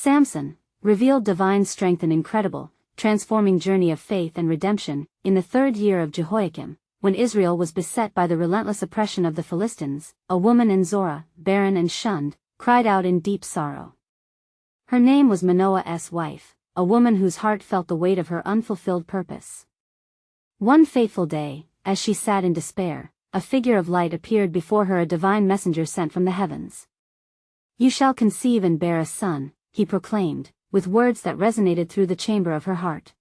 Samson revealed divine strength and incredible, transforming journey of faith and redemption. In the 3rd year of Jehoiakim, when Israel was beset by the relentless oppression of the Philistines, a woman in Zorah, barren and shunned, cried out in deep sorrow. Her name was Manoah's wife, a woman whose heart felt the weight of her unfulfilled purpose. One fateful day, as she sat in despair, a figure of light appeared before her, a divine messenger sent from the heavens. "You shall conceive and bear a son," he proclaimed, with words that resonated through the chamber of her heart.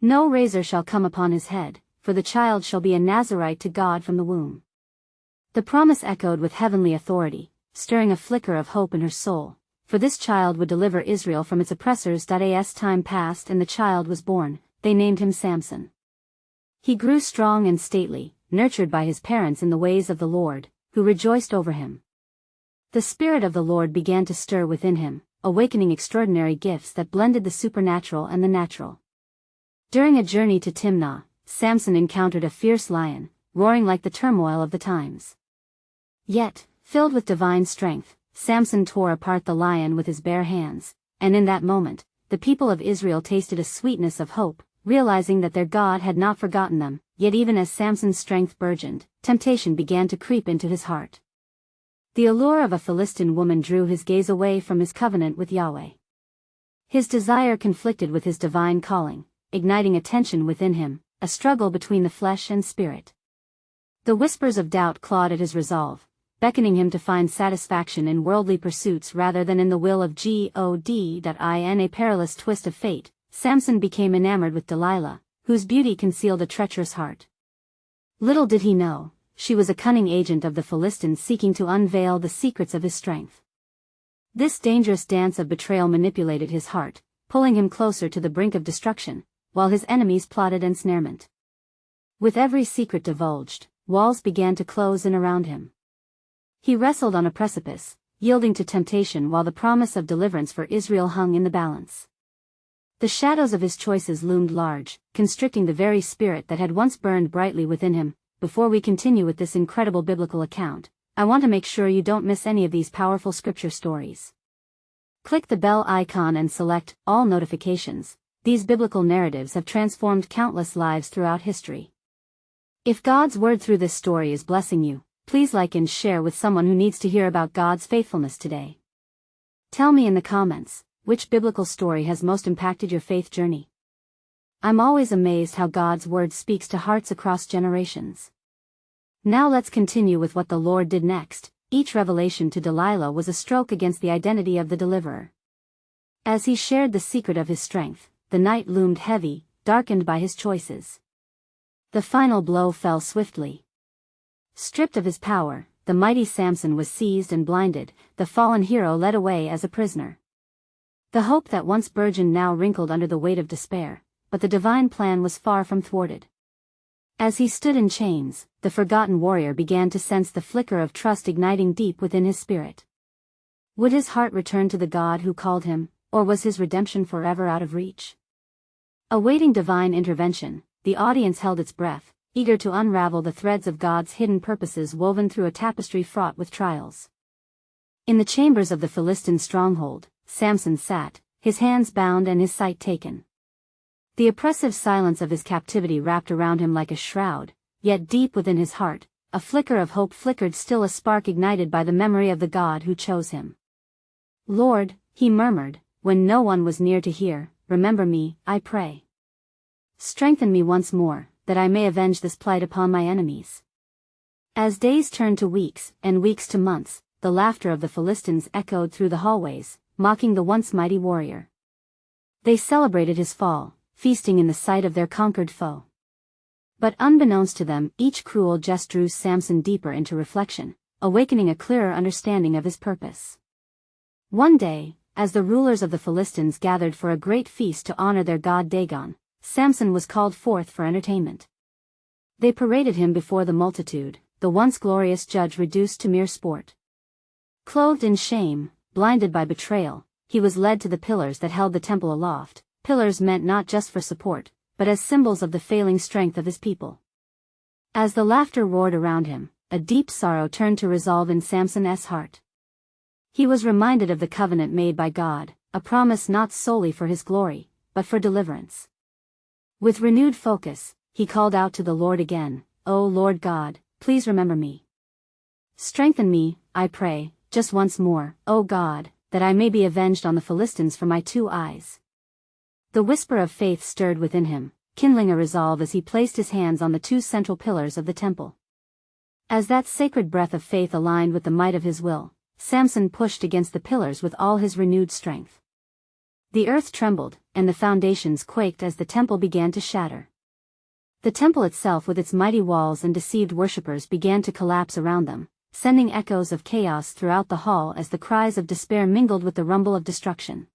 "No razor shall come upon his head, for the child shall be a Nazirite to God from the womb." The promise echoed with heavenly authority, stirring a flicker of hope in her soul, for this child would deliver Israel from its oppressors. As time passed and the child was born, they named him Samson. He grew strong and stately, nurtured by his parents in the ways of the Lord, who rejoiced over him. The Spirit of the Lord began to stir within him, awakening extraordinary gifts that blended the supernatural and the natural. During a journey to Timnah, Samson encountered a fierce lion, roaring like the turmoil of the times. Yet, filled with divine strength, Samson tore apart the lion with his bare hands, and in that moment, the people of Israel tasted a sweetness of hope, realizing that their God had not forgotten them. Yet even as Samson's strength burgeoned, temptation began to creep into his heart. The allure of a Philistine woman drew his gaze away from his covenant with Yahweh. His desire conflicted with his divine calling, igniting a tension within him, a struggle between the flesh and spirit. The whispers of doubt clawed at his resolve, beckoning him to find satisfaction in worldly pursuits rather than in the will of God. In a perilous twist of fate, Samson became enamored with Delilah, whose beauty concealed a treacherous heart. Little did he know, she was a cunning agent of the Philistines seeking to unveil the secrets of his strength. This dangerous dance of betrayal manipulated his heart, pulling him closer to the brink of destruction, while his enemies plotted ensnarement. With every secret divulged, walls began to close in around him. He wrestled on a precipice, yielding to temptation while the promise of deliverance for Israel hung in the balance. The shadows of his choices loomed large, constricting the very spirit that had once burned brightly within him. Before we continue with this incredible biblical account, I want to make sure you don't miss any of these powerful scripture stories. Click the bell icon and select all notifications. These biblical narratives have transformed countless lives throughout history. If God's word through this story is blessing you, please like and share with someone who needs to hear about God's faithfulness today. Tell me in the comments, which biblical story has most impacted your faith journey? I'm always amazed how God's word speaks to hearts across generations. Now let's continue with what the Lord did next. Each revelation to Delilah was a stroke against the identity of the deliverer. As he shared the secret of his strength, the night loomed heavy, darkened by his choices. The final blow fell swiftly. Stripped of his power, the mighty Samson was seized and blinded, the fallen hero led away as a prisoner. The hope that once burgeoned now wrinkled under the weight of despair, but the divine plan was far from thwarted. As he stood in chains, the forgotten warrior began to sense the flicker of trust igniting deep within his spirit. Would his heart return to the God who called him, or was his redemption forever out of reach? Awaiting divine intervention, the audience held its breath, eager to unravel the threads of God's hidden purposes woven through a tapestry fraught with trials. In the chambers of the Philistine stronghold, Samson sat, his hands bound and his sight taken. The oppressive silence of his captivity wrapped around him like a shroud, yet deep within his heart, a flicker of hope flickered, still a spark ignited by the memory of the God who chose him. "Lord," he murmured, when no one was near to hear, "remember me, I pray. Strengthen me once more, that I may avenge this plight upon my enemies." As days turned to weeks, and weeks to months, the laughter of the Philistines echoed through the hallways, mocking the once mighty warrior. They celebrated his fall, feasting in the sight of their conquered foe. But unbeknownst to them, each cruel jest drew Samson deeper into reflection, awakening a clearer understanding of his purpose. One day, as the rulers of the Philistines gathered for a great feast to honor their god Dagon, Samson was called forth for entertainment. They paraded him before the multitude, the once glorious judge reduced to mere sport. Clothed in shame, blinded by betrayal, he was led to the pillars that held the temple aloft, pillars meant not just for support, but as symbols of the failing strength of his people. As the laughter roared around him, a deep sorrow turned to resolve in Samson's heart. He was reminded of the covenant made by God, a promise not solely for his glory, but for deliverance. With renewed focus, he called out to the Lord again, "O Lord God, please remember me. Strengthen me, I pray, just once more, O God, that I may be avenged on the Philistines for my 2 eyes." The whisper of faith stirred within him, kindling a resolve as he placed his hands on the 2 central pillars of the temple. As that sacred breath of faith aligned with the might of his will, Samson pushed against the pillars with all his renewed strength. The earth trembled, and the foundations quaked as the temple began to shatter. The temple itself with its mighty walls and deceived worshippers began to collapse around them, sending echoes of chaos throughout the hall as the cries of despair mingled with the rumble of destruction.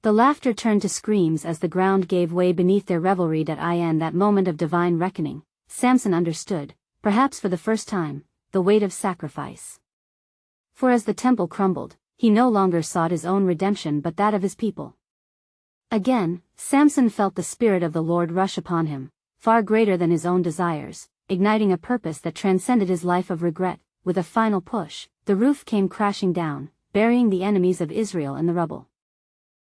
The laughter turned to screams as the ground gave way beneath their revelry. In that moment of divine reckoning, Samson understood, perhaps for the first time, the weight of sacrifice. For as the temple crumbled, he no longer sought his own redemption but that of his people. Again, Samson felt the Spirit of the Lord rush upon him, far greater than his own desires, igniting a purpose that transcended his life of regret. With a final push, the roof came crashing down, burying the enemies of Israel in the rubble.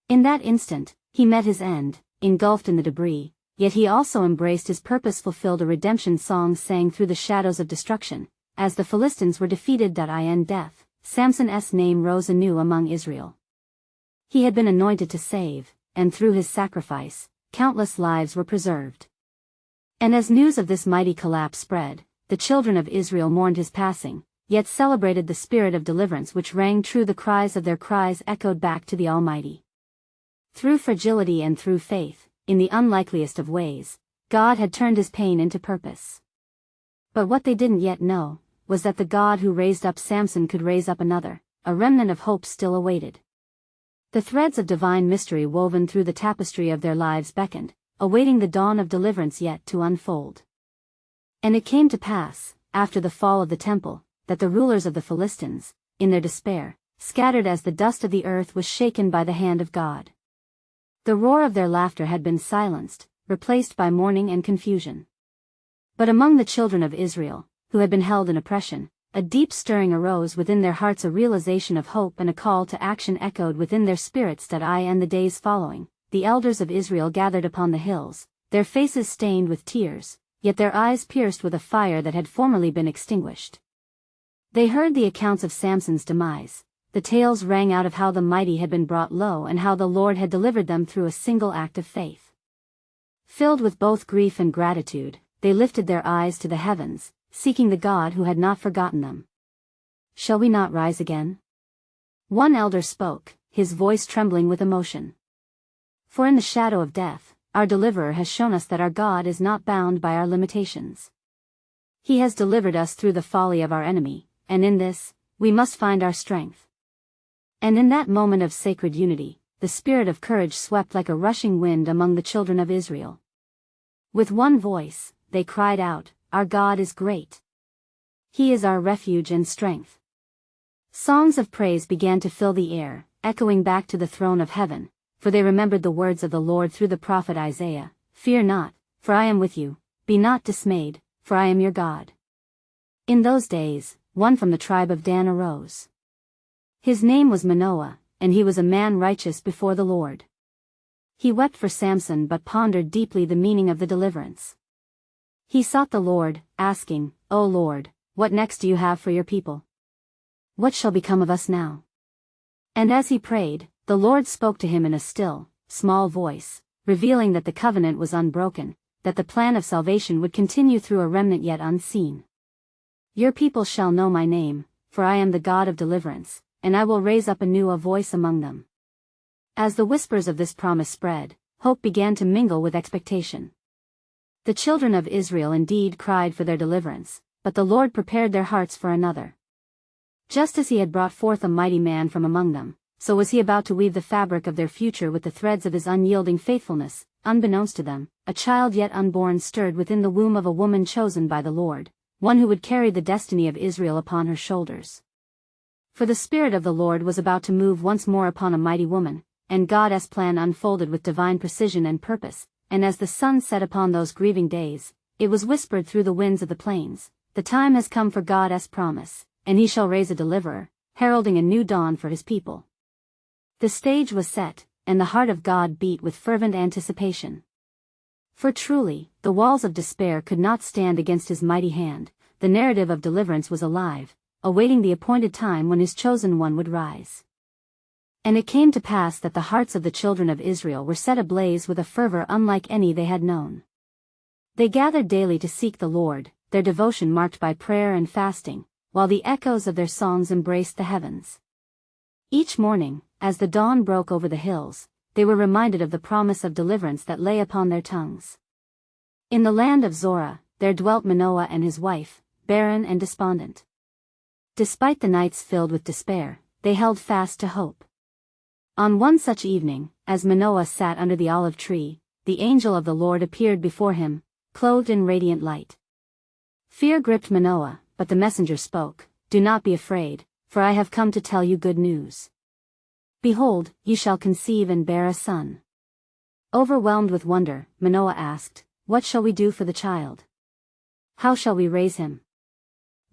In that instant, he met his end, engulfed in the debris, yet he also embraced his purpose fulfilled. A redemption song sang through the shadows of destruction. As the Philistines were defeated. In death, Samson's name rose anew among Israel. He had been anointed to save, and through his sacrifice, countless lives were preserved. And as news of this mighty collapse spread, the children of Israel mourned his passing, yet celebrated the spirit of deliverance which rang true. The cries of their cries echoed back to the Almighty. Through fragility and through faith, in the unlikeliest of ways, God had turned his pain into purpose. But what they didn't yet know, was that the God who raised up Samson could raise up another, a remnant of hope still awaited. The threads of divine mystery woven through the tapestry of their lives beckoned, awaiting the dawn of deliverance yet to unfold. And it came to pass, after the fall of the temple, that the rulers of the Philistines, in their despair, scattered as the dust of the earth was shaken by the hand of God. The roar of their laughter had been silenced, replaced by mourning and confusion. But among the children of Israel, who had been held in oppression, a deep stirring arose within their hearts. A realization of hope and a call to action echoed within their spirits. In the days following, the elders of Israel gathered upon the hills, their faces stained with tears, yet their eyes pierced with a fire that had formerly been extinguished. They heard the accounts of Samson's demise. The tales rang out of how the mighty had been brought low and how the Lord had delivered them through a single act of faith. Filled with both grief and gratitude, they lifted their eyes to the heavens, seeking the God who had not forgotten them. "Shall we not rise again?" One elder spoke, his voice trembling with emotion. "For in the shadow of death, our deliverer has shown us that our God is not bound by our limitations. He has delivered us through the folly of our enemy, and in this, we must find our strength." And in that moment of sacred unity, the spirit of courage swept like a rushing wind among the children of Israel. With one voice, they cried out, "Our God is great. He is our refuge and strength." Songs of praise began to fill the air, echoing back to the throne of heaven, for they remembered the words of the Lord through the prophet Isaiah, "Fear not, for I am with you, be not dismayed, for I am your God." In those days, one from the tribe of Dan arose. His name was Manoah, and he was a man righteous before the Lord. He wept for Samson but pondered deeply the meaning of the deliverance. He sought the Lord, asking, "O Lord, what next do you have for your people? What shall become of us now?" And as he prayed, the Lord spoke to him in a still, small voice, revealing that the covenant was unbroken, that the plan of salvation would continue through a remnant yet unseen. "Your people shall know my name, for I am the God of deliverance, and I will raise up anew a voice among them." As the whispers of this promise spread, hope began to mingle with expectation. The children of Israel indeed cried for their deliverance, but the Lord prepared their hearts for another. Just as he had brought forth a mighty man from among them, so was he about to weave the fabric of their future with the threads of his unyielding faithfulness. Unbeknownst to them, a child yet unborn stirred within the womb of a woman chosen by the Lord, one who would carry the destiny of Israel upon her shoulders. For the Spirit of the Lord was about to move once more upon a mighty woman, and God's plan unfolded with divine precision and purpose, and as the sun set upon those grieving days, it was whispered through the winds of the plains, "The time has come for God's promise, and he shall raise a deliverer, heralding a new dawn for his people." The stage was set, and the heart of God beat with fervent anticipation. For truly, the walls of despair could not stand against his mighty hand. The narrative of deliverance was alive, awaiting the appointed time when his chosen one would rise. And it came to pass that the hearts of the children of Israel were set ablaze with a fervor unlike any they had known. They gathered daily to seek the Lord, their devotion marked by prayer and fasting, while the echoes of their songs embraced the heavens. Each morning, as the dawn broke over the hills, they were reminded of the promise of deliverance that lay upon their tongues. In the land of Zorah, there dwelt Manoah and his wife, barren and despondent. Despite the nights filled with despair, they held fast to hope. On one such evening, as Manoah sat under the olive tree, the angel of the Lord appeared before him, clothed in radiant light. Fear gripped Manoah, but the messenger spoke, "Do not be afraid, for I have come to tell you good news. Behold, you shall conceive and bear a son." Overwhelmed with wonder, Manoah asked, "What shall we do for the child? How shall we raise him?"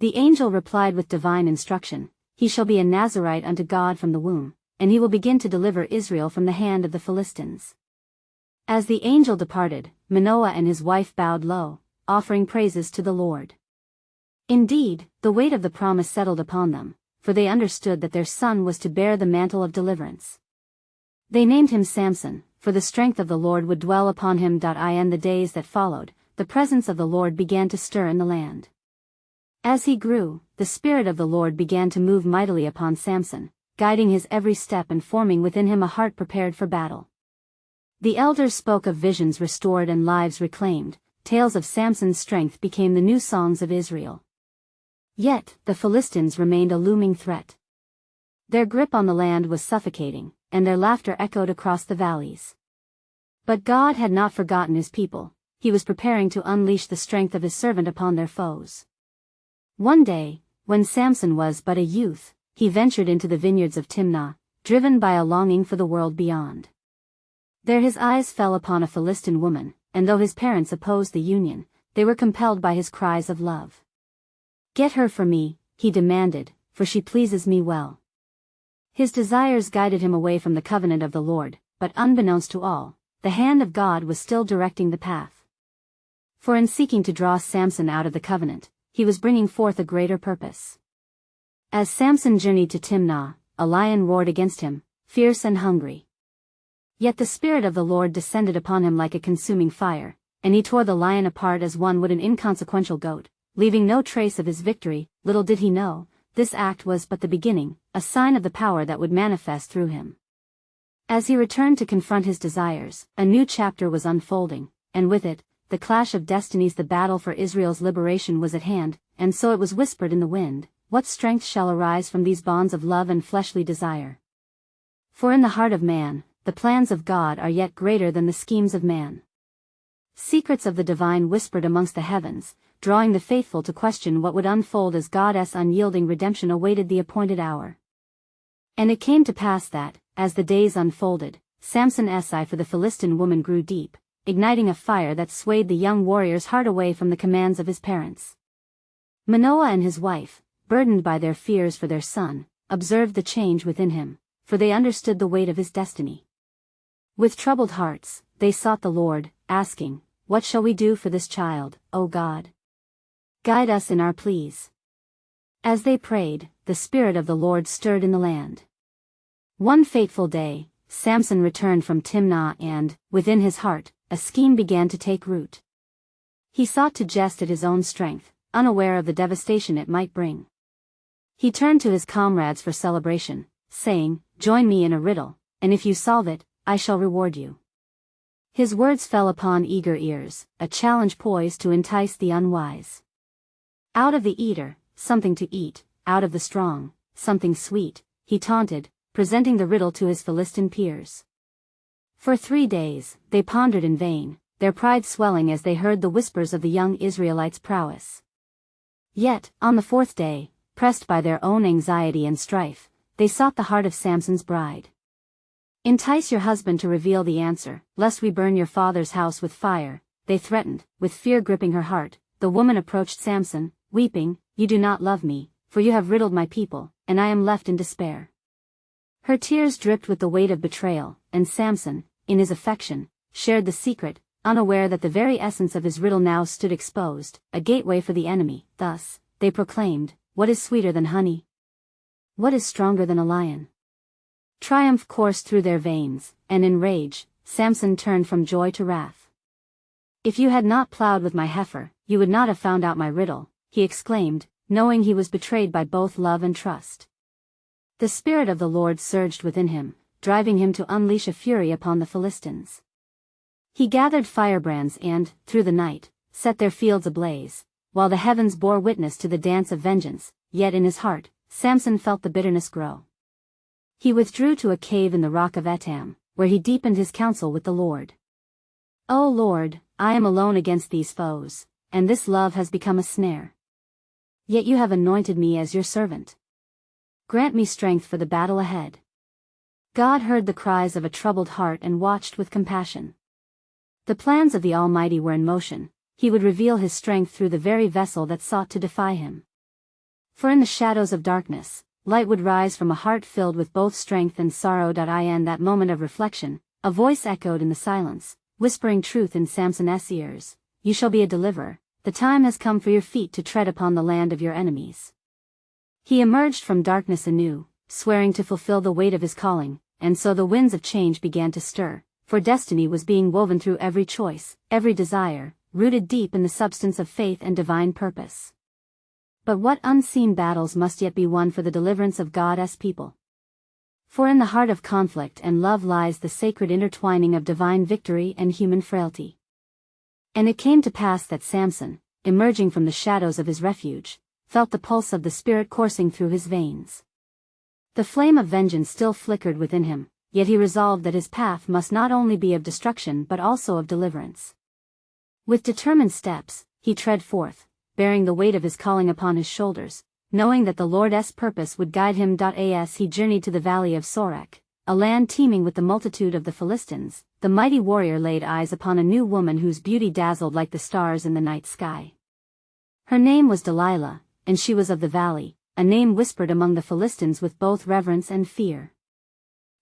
The angel replied with divine instruction, "He shall be a Nazirite unto God from the womb, and he will begin to deliver Israel from the hand of the Philistines." As the angel departed, Manoah and his wife bowed low, offering praises to the Lord. Indeed, the weight of the promise settled upon them, for they understood that their son was to bear the mantle of deliverance. They named him Samson, for the strength of the Lord would dwell upon him. In the days that followed, the presence of the Lord began to stir in the land. As he grew, the Spirit of the Lord began to move mightily upon Samson, guiding his every step and forming within him a heart prepared for battle. The elders spoke of visions restored and lives reclaimed. Tales of Samson's strength became the new songs of Israel. Yet, the Philistines remained a looming threat. Their grip on the land was suffocating, and their laughter echoed across the valleys. But God had not forgotten his people. He was preparing to unleash the strength of his servant upon their foes. One day, when Samson was but a youth, he ventured into the vineyards of Timnah, driven by a longing for the world beyond. There his eyes fell upon a Philistine woman, and though his parents opposed the union, they were compelled by his cries of love. "Get her for me," he demanded, "for she pleases me well." His desires guided him away from the covenant of the Lord, but unbeknownst to all, the hand of God was still directing the path. For in seeking to draw Samson out of the covenant, he was bringing forth a greater purpose. As Samson journeyed to Timnah, a lion roared against him, fierce and hungry. Yet the Spirit of the Lord descended upon him like a consuming fire, and he tore the lion apart as one would an inconsequential goat, leaving no trace of his victory. Little did he know, this act was but the beginning, a sign of the power that would manifest through him. As he returned to confront his desires, a new chapter was unfolding, and with it, the clash of destinies. The battle for Israel's liberation was at hand, and so it was whispered in the wind, "What strength shall arise from these bonds of love and fleshly desire? For in the heart of man, the plans of God are yet greater than the schemes of man." Secrets of the divine whispered amongst the heavens, drawing the faithful to question what would unfold as God's unyielding redemption awaited the appointed hour. And it came to pass that, as the days unfolded, Samson's eye for the Philistine woman grew deep, igniting a fire that swayed the young warrior's heart away from the commands of his parents. Manoah and his wife, burdened by their fears for their son, observed the change within him, for they understood the weight of his destiny. With troubled hearts, they sought the Lord, asking, "What shall we do for this child, O God? Guide us in our pleas." As they prayed, the Spirit of the Lord stirred in the land. One fateful day, Samson returned from Timnah and, within his heart, a scheme began to take root. He sought to jest at his own strength, unaware of the devastation it might bring. He turned to his comrades for celebration, saying, "Join me in a riddle, and if you solve it, I shall reward you." His words fell upon eager ears, a challenge poised to entice the unwise. Out of the eater, something to eat; out of the strong, something sweet, he taunted, presenting the riddle to his Philistine peers. For 3 days, they pondered in vain, their pride swelling as they heard the whispers of the young Israelite's prowess. Yet, on the 4th day, pressed by their own anxiety and strife, they sought the heart of Samson's bride. "Entice your husband to reveal the answer, lest we burn your father's house with fire," they threatened. With fear gripping her heart, the woman approached Samson, weeping, "You do not love me, for you have riddled my people, and I am left in despair." Her tears dripped with the weight of betrayal, and Samson, in his affection, shared the secret, unaware that the very essence of his riddle now stood exposed, a gateway for the enemy. Thus, they proclaimed, "What is sweeter than honey? What is stronger than a lion?" Triumph coursed through their veins, and in rage, Samson turned from joy to wrath. "If you had not plowed with my heifer, you would not have found out my riddle," he exclaimed, knowing he was betrayed by both love and trust. The Spirit of the Lord surged within him, driving him to unleash a fury upon the Philistines. He gathered firebrands and, through the night, set their fields ablaze, while the heavens bore witness to the dance of vengeance. Yet in his heart, Samson felt the bitterness grow. He withdrew to a cave in the rock of Etam, where he deepened his counsel with the Lord. "O Lord, I am alone against these foes, and this love has become a snare. Yet you have anointed me as your servant. Grant me strength for the battle ahead." God heard the cries of a troubled heart and watched with compassion. The plans of the Almighty were in motion. He would reveal his strength through the very vessel that sought to defy him. For in the shadows of darkness, light would rise from a heart filled with both strength and sorrow. In that moment of reflection, a voice echoed in the silence, whispering truth in Samson's ears. "You shall be a deliverer. The time has come for your feet to tread upon the land of your enemies." He emerged from darkness anew, swearing to fulfill the weight of his calling, and so the winds of change began to stir, for destiny was being woven through every choice, every desire, rooted deep in the substance of faith and divine purpose. But what unseen battles must yet be won for the deliverance of God's people? For in the heart of conflict and love lies the sacred intertwining of divine victory and human frailty. And it came to pass that Samson, emerging from the shadows of his refuge, felt the pulse of the Spirit coursing through his veins. The flame of vengeance still flickered within him, yet he resolved that his path must not only be of destruction but also of deliverance. With determined steps, he tread forth, bearing the weight of his calling upon his shoulders, knowing that the Lord's purpose would guide him. As he journeyed to the valley of Sorek, a land teeming with the multitude of the Philistines, the mighty warrior laid eyes upon a new woman whose beauty dazzled like the stars in the night sky. Her name was Delilah, and she was of the valley, a name whispered among the Philistines with both reverence and fear.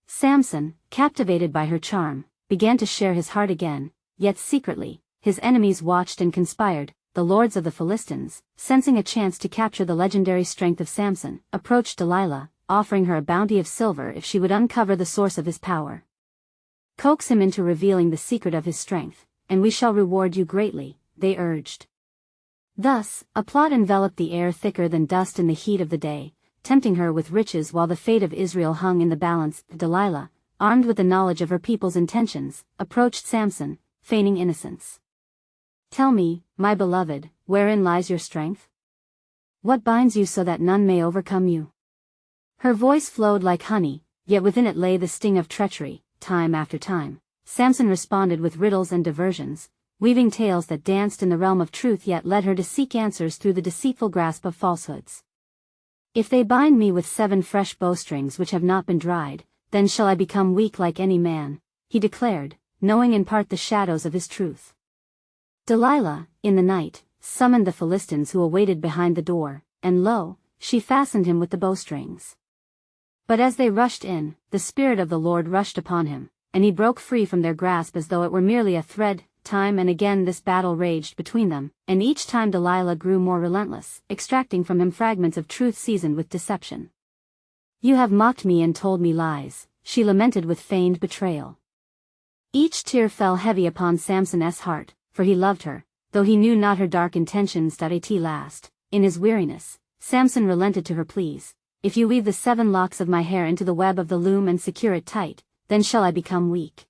Samson, captivated by her charm, began to share his heart again, yet secretly, his enemies watched and conspired. The lords of the Philistines, sensing a chance to capture the legendary strength of Samson, approached Delilah, offering her a bounty of silver if she would uncover the source of his power. "Coax him into revealing the secret of his strength, and we shall reward you greatly," they urged. Thus, a plot enveloped the air thicker than dust in the heat of the day, tempting her with riches while the fate of Israel hung in the balance. Delilah, armed with the knowledge of her people's intentions, approached Samson, feigning innocence. "Tell me, my beloved, wherein lies your strength? What binds you so that none may overcome you?" Her voice flowed like honey, yet within it lay the sting of treachery. Time after time, Samson responded with riddles and diversions, weaving tales that danced in the realm of truth yet led her to seek answers through the deceitful grasp of falsehoods. "If they bind me with 7 fresh bowstrings which have not been dried, then shall I become weak like any man," he declared, knowing in part the shadows of his truth. Delilah, in the night, summoned the Philistines who awaited behind the door, and lo, she fastened him with the bowstrings. But as they rushed in, the Spirit of the Lord rushed upon him, and he broke free from their grasp as though it were merely a thread. Time and again this battle raged between them, and each time Delilah grew more relentless, extracting from him fragments of truth seasoned with deception. "You have mocked me and told me lies," she lamented with feigned betrayal. Each tear fell heavy upon Samson's heart, for he loved her, though he knew not her dark intentions. At last, in his weariness, Samson relented to her pleas. "If you weave the 7 locks of my hair into the web of the loom and secure it tight, then shall I become weak."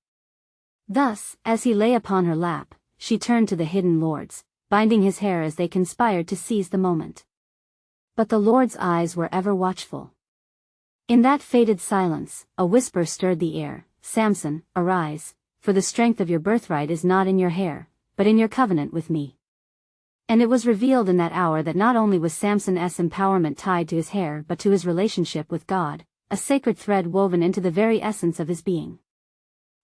Thus, as he lay upon her lap, she turned to the hidden lords, binding his hair as they conspired to seize the moment. But the Lord's eyes were ever watchful. In that fated silence, a whisper stirred the air. "Samson, arise, for the strength of your birthright is not in your hair, but in your covenant with me." And it was revealed in that hour that not only was Samson's empowerment tied to his hair but to his relationship with God, a sacred thread woven into the very essence of his being.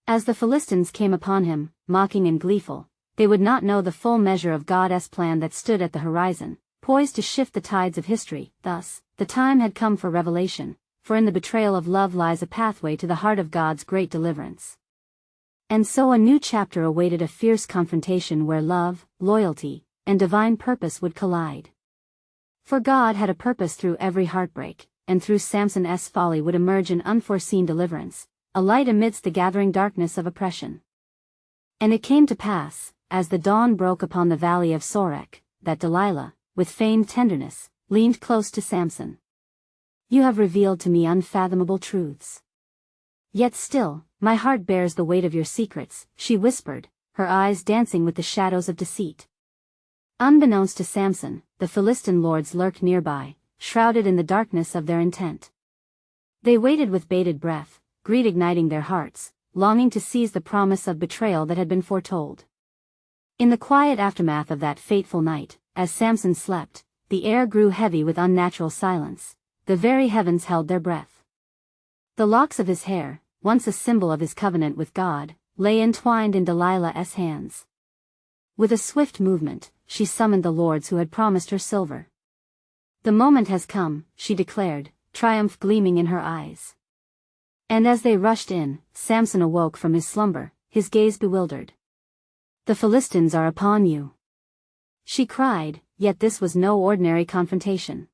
As the Philistines came upon him, mocking and gleeful, they would not know the full measure of God's plan that stood at the horizon, poised to shift the tides of history. Thus, the time had come for revelation, for in the betrayal of love lies a pathway to the heart of God's great deliverance. And so a new chapter awaited, a fierce confrontation where love, loyalty, and divine purpose would collide. For God had a purpose through every heartbreak, and through Samson's folly would emerge an unforeseen deliverance, a light amidst the gathering darkness of oppression. And it came to pass, as the dawn broke upon the valley of Sorek, that Delilah, with feigned tenderness, leaned close to Samson. "You have revealed to me unfathomable truths. Yet still, my heart bears the weight of your secrets," she whispered, her eyes dancing with the shadows of deceit. Unbeknownst to Samson, the Philistine lords lurked nearby, shrouded in the darkness of their intent. They waited with bated breath, greed igniting their hearts, longing to seize the promise of betrayal that had been foretold. In the quiet aftermath of that fateful night, as Samson slept, the air grew heavy with unnatural silence. The very heavens held their breath. The locks of his hair, once a symbol of his covenant with God, lay entwined in Delilah's hands. With a swift movement, she summoned the lords who had promised her silver. "The moment has come," she declared, triumph gleaming in her eyes. And as they rushed in, Samson awoke from his slumber, his gaze bewildered. "The Philistines are upon you," she cried, yet this was no ordinary confrontation.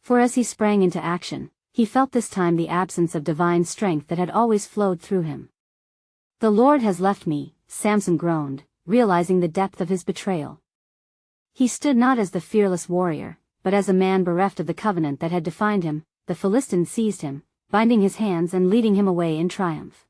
For as he sprang into action, he felt this time the absence of divine strength that had always flowed through him. "The Lord has left me," Samson groaned, realizing the depth of his betrayal. He stood not as the fearless warrior, but as a man bereft of the covenant that had defined him. The Philistines seized him, binding his hands and leading him away in triumph.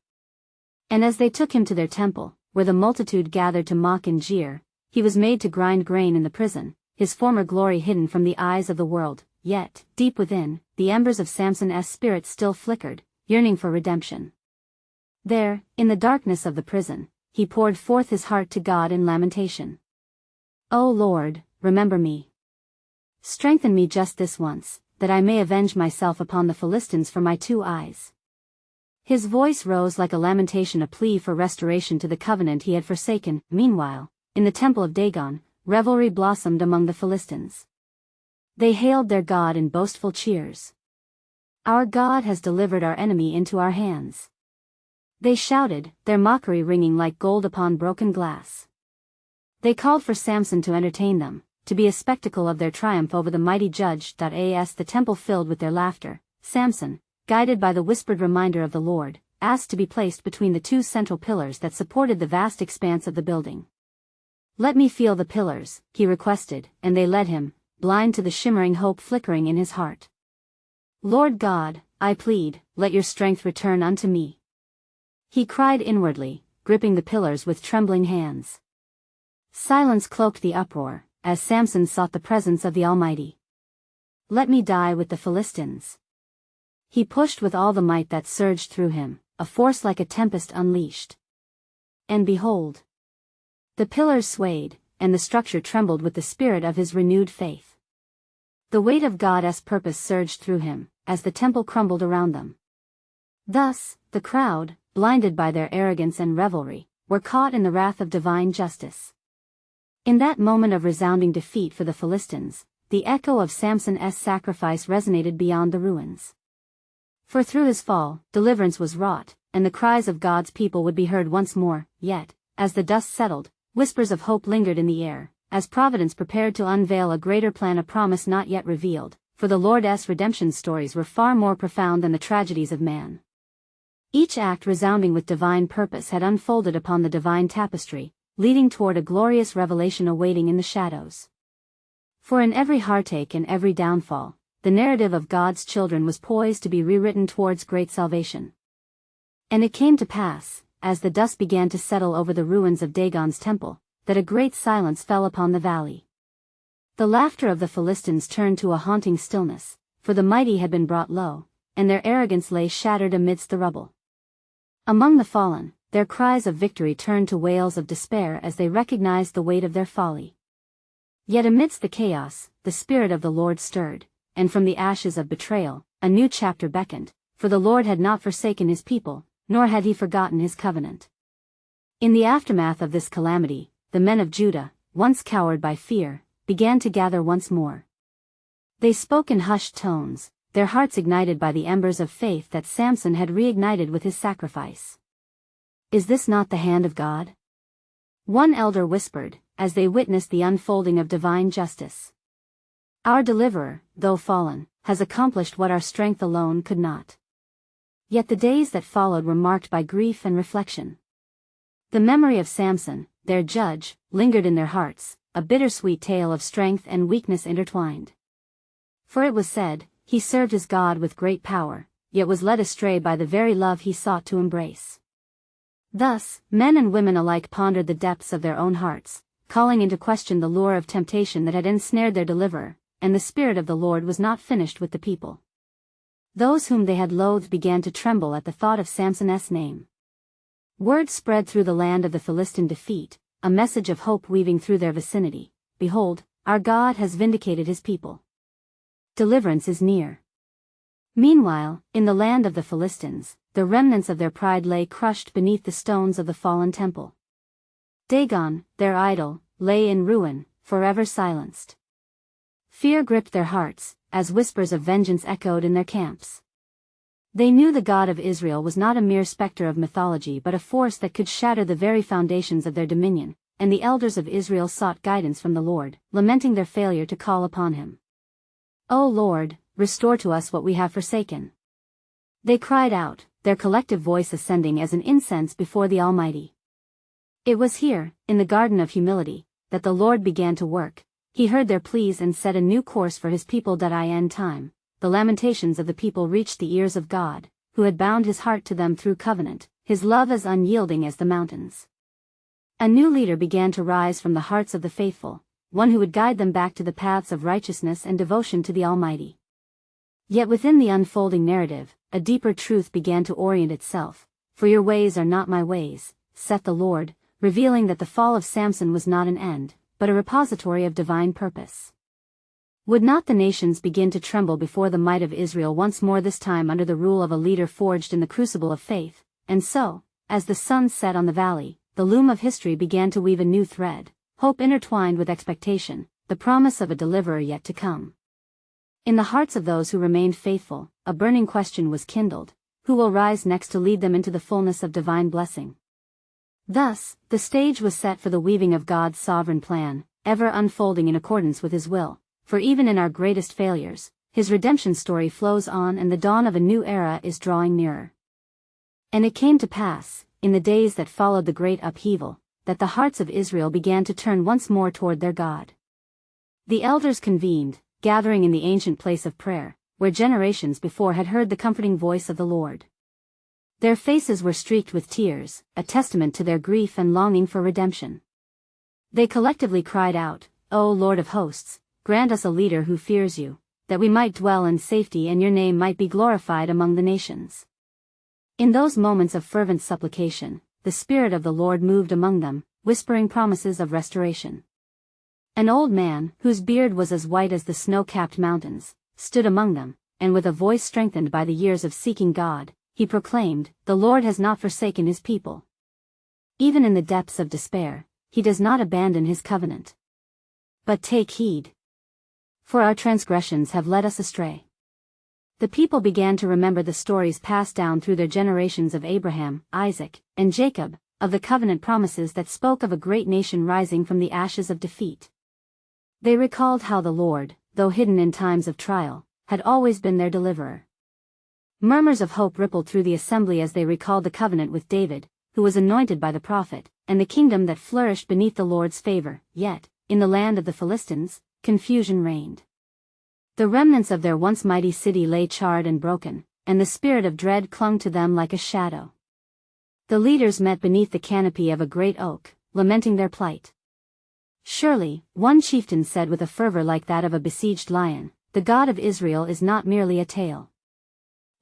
And as they took him to their temple, where the multitude gathered to mock and jeer, he was made to grind grain in the prison, his former glory hidden from the eyes of the world. Yet, deep within, the embers of Samson's spirit still flickered, yearning for redemption. There, in the darkness of the prison, he poured forth his heart to God in lamentation. "O Lord, remember me. Strengthen me just this once, that I may avenge myself upon the Philistines for my two eyes." His voice rose like a lamentation, a plea for restoration to the covenant he had forsaken. Meanwhile, in the temple of Dagon, revelry blossomed among the Philistines. They hailed their God in boastful cheers. "Our God has delivered our enemy into our hands," they shouted, their mockery ringing like gold upon broken glass. They called for Samson to entertain them, to be a spectacle of their triumph over the mighty judge. As the temple filled with their laughter, Samson, guided by the whispered reminder of the Lord, asked to be placed between the two central pillars that supported the vast expanse of the building. "Let me feel the pillars," he requested, and they led him, blind to the shimmering hope flickering in his heart. "Lord God, I plead, let your strength return unto me," he cried inwardly, gripping the pillars with trembling hands. Silence cloaked the uproar, as Samson sought the presence of the Almighty. "Let me die with the Philistines," he pushed with all the might that surged through him, a force like a tempest unleashed. And behold, the pillars swayed, and the structure trembled with the spirit of his renewed faith. The weight of God's purpose surged through him, as the temple crumbled around them. Thus, the crowd, blinded by their arrogance and revelry, were caught in the wrath of divine justice. In that moment of resounding defeat for the Philistines, the echo of Samson's sacrifice resonated beyond the ruins. For through his fall, deliverance was wrought, and the cries of God's people would be heard once more. Yet, as the dust settled, whispers of hope lingered in the air, as Providence prepared to unveil a greater plan, a promise not yet revealed, for the Lord's redemption stories were far more profound than the tragedies of man. Each act resounding with divine purpose had unfolded upon the divine tapestry, leading toward a glorious revelation awaiting in the shadows. For in every heartache and every downfall, the narrative of God's children was poised to be rewritten towards great salvation. And it came to pass, as the dust began to settle over the ruins of Dagon's temple, that a great silence fell upon the valley. The laughter of the Philistines turned to a haunting stillness, for the mighty had been brought low, and their arrogance lay shattered amidst the rubble. Among the fallen, their cries of victory turned to wails of despair as they recognized the weight of their folly. Yet amidst the chaos, the Spirit of the Lord stirred, and from the ashes of betrayal, a new chapter beckoned, for the Lord had not forsaken his people, nor had he forgotten his covenant. In the aftermath of this calamity, the men of Judah, once cowed by fear, began to gather once more. They spoke in hushed tones, their hearts ignited by the embers of faith that Samson had reignited with his sacrifice. "Is this not the hand of God?" one elder whispered, as they witnessed the unfolding of divine justice. "Our deliverer, though fallen, has accomplished what our strength alone could not." Yet the days that followed were marked by grief and reflection. The memory of Samson, their judge, lingered in their hearts, a bittersweet tale of strength and weakness intertwined. For it was said, he served his God with great power, yet was led astray by the very love he sought to embrace. Thus, men and women alike pondered the depths of their own hearts, calling into question the lure of temptation that had ensnared their deliverer, and the Spirit of the Lord was not finished with the people. Those whom they had loathed began to tremble at the thought of Samson's name. Word spread through the land of the Philistine defeat, a message of hope weaving through their vicinity. "Behold, our God has vindicated his people. Deliverance is near." Meanwhile, in the land of the Philistines, the remnants of their pride lay crushed beneath the stones of the fallen temple. Dagon, their idol, lay in ruin, forever silenced. Fear gripped their hearts, as whispers of vengeance echoed in their camps. They knew the God of Israel was not a mere specter of mythology but a force that could shatter the very foundations of their dominion, and the elders of Israel sought guidance from the Lord, lamenting their failure to call upon him. "O Lord, restore to us what we have forsaken." They cried out, their collective voice ascending as an incense before the Almighty. It was here, in the Garden of Humility, that the Lord began to work. He heard their pleas and set a new course for his people. In time, the lamentations of the people reached the ears of God, who had bound his heart to them through covenant, his love as unyielding as the mountains. A new leader began to rise from the hearts of the faithful, one who would guide them back to the paths of righteousness and devotion to the Almighty. Yet within the unfolding narrative, a deeper truth began to orient itself. "For your ways are not my ways," saith the Lord, revealing that the fall of Samson was not an end, but a repository of divine purpose. Would not the nations begin to tremble before the might of Israel once more, this time under the rule of a leader forged in the crucible of faith? And so, as the sun set on the valley, the loom of history began to weave a new thread, hope intertwined with expectation, the promise of a deliverer yet to come. In the hearts of those who remained faithful, a burning question was kindled: who will rise next to lead them into the fullness of divine blessing? Thus, the stage was set for the weaving of God's sovereign plan, ever unfolding in accordance with his will. For even in our greatest failures, his redemption story flows on, and the dawn of a new era is drawing nearer. And it came to pass, in the days that followed the great upheaval, that the hearts of Israel began to turn once more toward their God. The elders convened, gathering in the ancient place of prayer, where generations before had heard the comforting voice of the Lord. Their faces were streaked with tears, a testament to their grief and longing for redemption. They collectively cried out, "O Lord of hosts, grant us a leader who fears you, that we might dwell in safety and your name might be glorified among the nations." In those moments of fervent supplication, the Spirit of the Lord moved among them, whispering promises of restoration. An old man, whose beard was as white as the snow-capped mountains, stood among them, and with a voice strengthened by the years of seeking God, he proclaimed, "The Lord has not forsaken his people." Even in the depths of despair, he does not abandon his covenant. "But take heed, for our transgressions have led us astray." The people began to remember the stories passed down through their generations of Abraham, Isaac, and Jacob, of the covenant promises that spoke of a great nation rising from the ashes of defeat. They recalled how the Lord, though hidden in times of trial, had always been their deliverer. Murmurs of hope rippled through the assembly as they recalled the covenant with David, who was anointed by the prophet, and the kingdom that flourished beneath the Lord's favor. Yet, in the land of the Philistines, confusion reigned. The remnants of their once mighty city lay charred and broken, and the spirit of dread clung to them like a shadow. The leaders met beneath the canopy of a great oak, lamenting their plight. "Surely," one chieftain said with a fervor like that of a besieged lion, "the God of Israel is not merely a tale.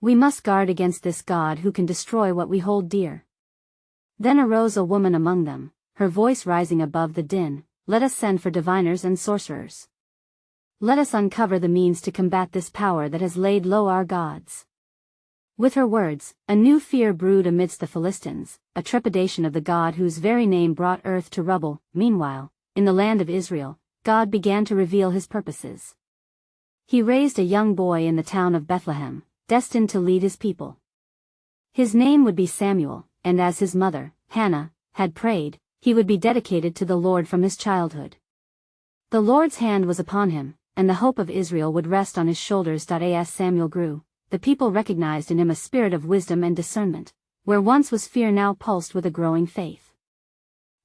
We must guard against this God who can destroy what we hold dear." Then arose a woman among them, her voice rising above the din, "Let us send for diviners and sorcerers. Let us uncover the means to combat this power that has laid low our gods." With her words, a new fear brewed amidst the Philistines, a trepidation of the God whose very name brought earth to rubble. Meanwhile, in the land of Israel, God began to reveal his purposes. He raised a young boy in the town of Bethlehem, destined to lead his people. His name would be Samuel, and as his mother, Hannah, had prayed, he would be dedicated to the Lord from his childhood. The Lord's hand was upon him, and the hope of Israel would rest on his shoulders. As Samuel grew, the people recognized in him a spirit of wisdom and discernment, where once was fear now pulsed with a growing faith.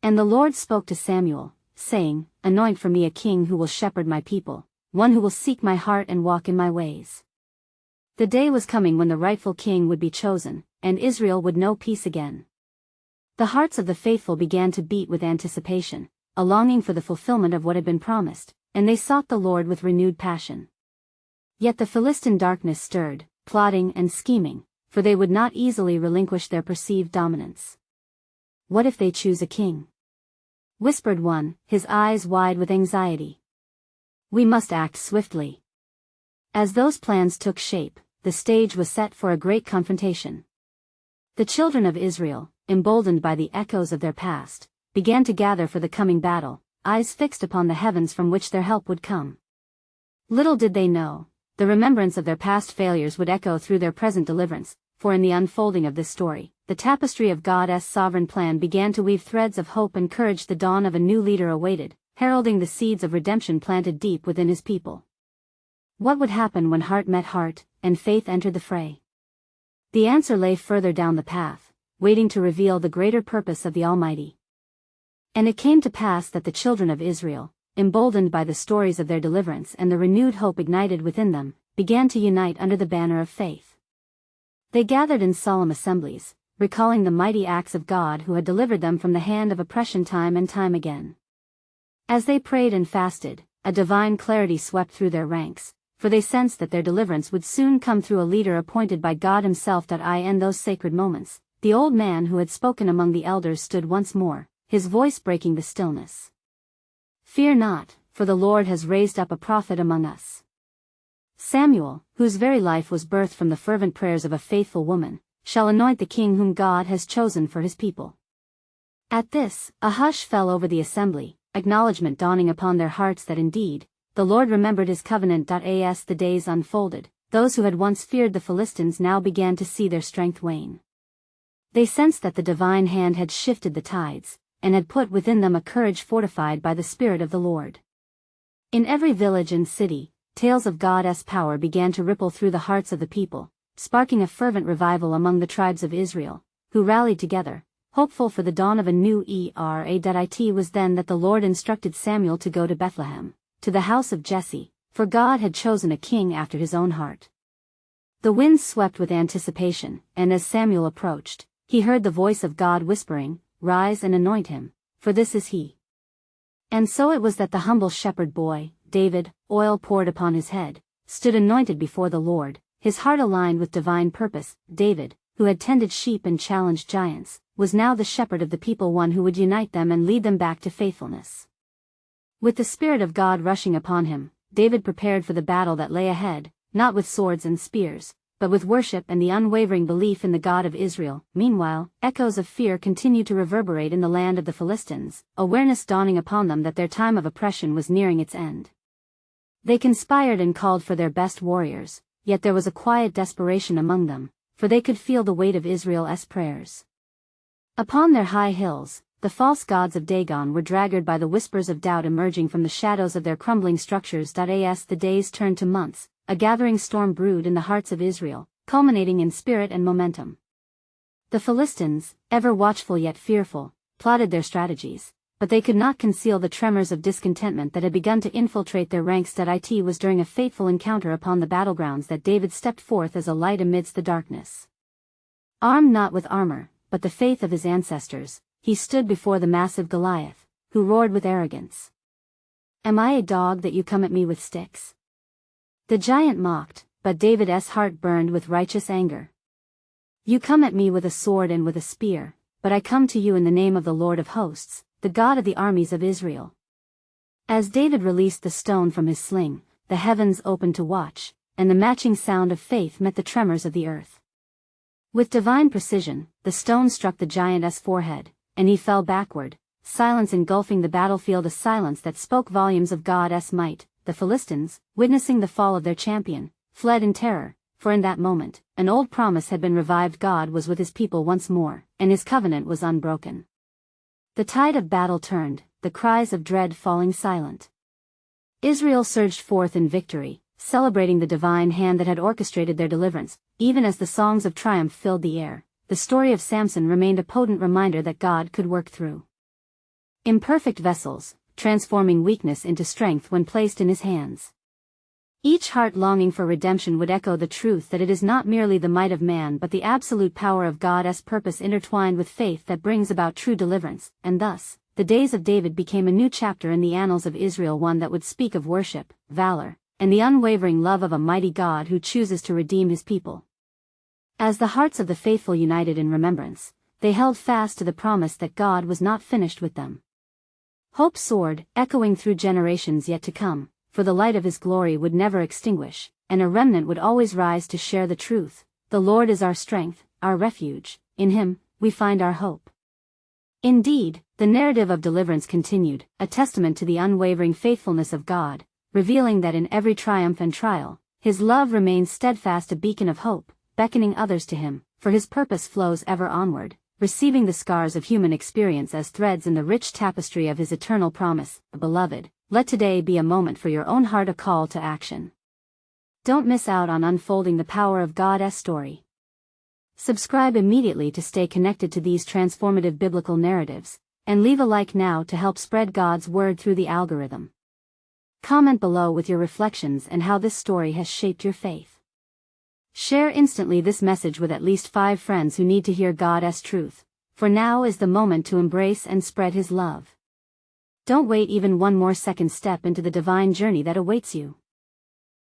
And the Lord spoke to Samuel, saying, "Anoint for me a king who will shepherd my people, one who will seek my heart and walk in my ways." The day was coming when the rightful king would be chosen, and Israel would know peace again. The hearts of the faithful began to beat with anticipation, a longing for the fulfillment of what had been promised, and they sought the Lord with renewed passion. Yet the Philistine darkness stirred, plotting and scheming, for they would not easily relinquish their perceived dominance. "What if they choose a king?" whispered one, his eyes wide with anxiety. "We must act swiftly." As those plans took shape, the stage was set for a great confrontation. The children of Israel, emboldened by the echoes of their past, began to gather for the coming battle, eyes fixed upon the heavens from which their help would come. Little did they know, the remembrance of their past failures would echo through their present deliverance, for in the unfolding of this story, the tapestry of God's sovereign plan began to weave threads of hope and courage. The dawn of a new leader awaited, heralding the seeds of redemption planted deep within his people. What would happen when heart met heart, and faith entered the fray? The answer lay further down the path, waiting to reveal the greater purpose of the Almighty. And it came to pass that the children of Israel, emboldened by the stories of their deliverance and the renewed hope ignited within them, began to unite under the banner of faith. They gathered in solemn assemblies, recalling the mighty acts of God who had delivered them from the hand of oppression time and time again. As they prayed and fasted, a divine clarity swept through their ranks, for they sensed that their deliverance would soon come through a leader appointed by God himself. In those sacred moments, the old man who had spoken among the elders stood once more, his voice breaking the stillness. "Fear not, for the Lord has raised up a prophet among us. Samuel, whose very life was birthed from the fervent prayers of a faithful woman, shall anoint the king whom God has chosen for his people." At this, a hush fell over the assembly, acknowledgement dawning upon their hearts that indeed, the Lord remembered his covenant. As the days unfolded, those who had once feared the Philistines now began to see their strength wane. They sensed that the divine hand had shifted the tides, and had put within them a courage fortified by the Spirit of the Lord. In every village and city, tales of God's power began to ripple through the hearts of the people, sparking a fervent revival among the tribes of Israel, who rallied together, hopeful for the dawn of a new era. It was then that the Lord instructed Samuel to go to Bethlehem, to the house of Jesse, for God had chosen a king after his own heart. The winds swept with anticipation, and as Samuel approached, he heard the voice of God whispering, "Rise and anoint him, for this is he." And so it was that the humble shepherd boy, David, oil poured upon his head, stood anointed before the Lord, his heart aligned with divine purpose. David, who had tended sheep and challenged giants, was now the shepherd of the people, one who would unite them and lead them back to faithfulness. With the Spirit of God rushing upon him, David prepared for the battle that lay ahead, not with swords and spears, but with worship and the unwavering belief in the God of Israel. Meanwhile, echoes of fear continued to reverberate in the land of the Philistines, awareness dawning upon them that their time of oppression was nearing its end. They conspired and called for their best warriors, yet there was a quiet desperation among them, for they could feel the weight of Israel's prayers. Upon their high hills, the false gods of Dagon were dragged by the whispers of doubt emerging from the shadows of their crumbling structures. As the days turned to months, a gathering storm brewed in the hearts of Israel, culminating in spirit and momentum. The Philistines, ever watchful yet fearful, plotted their strategies, but they could not conceal the tremors of discontentment that had begun to infiltrate their ranks. It was during a fateful encounter upon the battlegrounds that David stepped forth as a light amidst the darkness. Armed not with armor, but the faith of his ancestors, he stood before the massive Goliath, who roared with arrogance. "Am I a dog that you come at me with sticks?" The giant mocked, but David's heart burned with righteous anger. "You come at me with a sword and with a spear, but I come to you in the name of the Lord of hosts, the God of the armies of Israel." As David released the stone from his sling, the heavens opened to watch, and the matching sound of faith met the tremors of the earth. With divine precision, the stone struck the giant's forehead, and he fell backward, silence engulfing the battlefield, a silence that spoke volumes of God's might. the Philistines, witnessing the fall of their champion, fled in terror, for in that moment, an old promise had been revived. God was with his people once more, and his covenant was unbroken. The tide of battle turned, the cries of dread falling silent. Israel surged forth in victory, celebrating the divine hand that had orchestrated their deliverance. Even as the songs of triumph filled the air, the story of Samson remained a potent reminder that God could work through imperfect vessels, transforming weakness into strength when placed in his hands. Each heart longing for redemption would echo the truth that it is not merely the might of man but the absolute power of God's purpose intertwined with faith that brings about true deliverance, and thus, the days of David became a new chapter in the annals of Israel, one that would speak of worship, valor, and the unwavering love of a mighty God who chooses to redeem his people. As the hearts of the faithful united in remembrance, they held fast to the promise that God was not finished with them. Hope soared, echoing through generations yet to come, for the light of his glory would never extinguish, and a remnant would always rise to share the truth. The Lord is our strength, our refuge, in him we find our hope. Indeed, the narrative of deliverance continued, a testament to the unwavering faithfulness of God, revealing that in every triumph and trial, his love remains steadfast, a beacon of hope, beckoning others to him, for his purpose flows ever onward, receiving the scars of human experience as threads in the rich tapestry of his eternal promise. Beloved, let today be a moment for your own heart, a call to action. Don't miss out on unfolding the power of God's story. Subscribe immediately to stay connected to these transformative biblical narratives, and leave a like now to help spread God's word through the algorithm. Comment below with your reflections and how this story has shaped your faith. Share instantly this message with at least 5 friends who need to hear God's truth, for now is the moment to embrace and spread his love. Don't wait even one more second. Step into the divine journey that awaits you.